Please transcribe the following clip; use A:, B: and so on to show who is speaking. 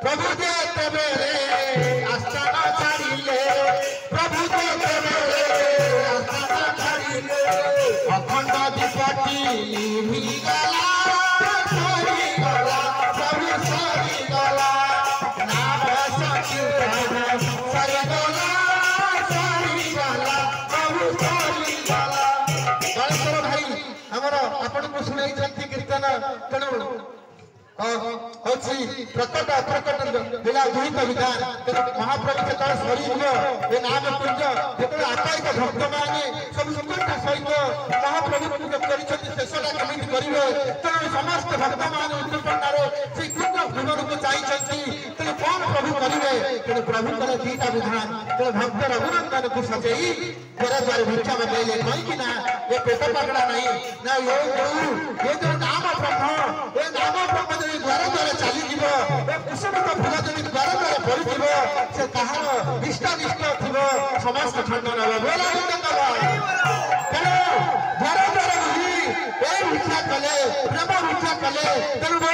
A: प्रभु दे तबे आस्थाना छाड़िले प्रभु दे तबे आस्थाना छाड़िले अखंड दीपटी मिलिगला सरी गला प्रभु सरी गला नाम संकीर्तन सरी गला प्रभु सरी गला गणेश भाई हमर आपण को सुनाई जंती कीर्तन तेणु प्रकट अप्रकट बेला दुहित विधान महाप्रभु के शरीर ये नाम पुंज जो आकाशिक भक्त मैंने सब सुंदर सहित महाप्रभु पूजा शेषटा कमी करेंगे तेणु समस्त भक्त मैंने उत्पन्नार से कुंज भुवन को चाहिए तेणु कौन प्रभु करेंगे तेणु प्रभुଙ୍କର दीटा विधान तेणु भक्त रघुनंदन को सजई द्वारा द्वार भिक्षा मंगाइले कहीं ना ये पेट पकड़ा नहीं ना ये जो नाम ब्रह्म ये नाम ब्रह्म जो द्वार द्वार चली कुसुम फूल जमी द्वार द्वार पड़ुव से कहार निष्ठानिष्ठ थी समस्त खंडन तेणु द्वार द्वार बुझी भिक्षा कले प्रेम भिक्षा कले तेणु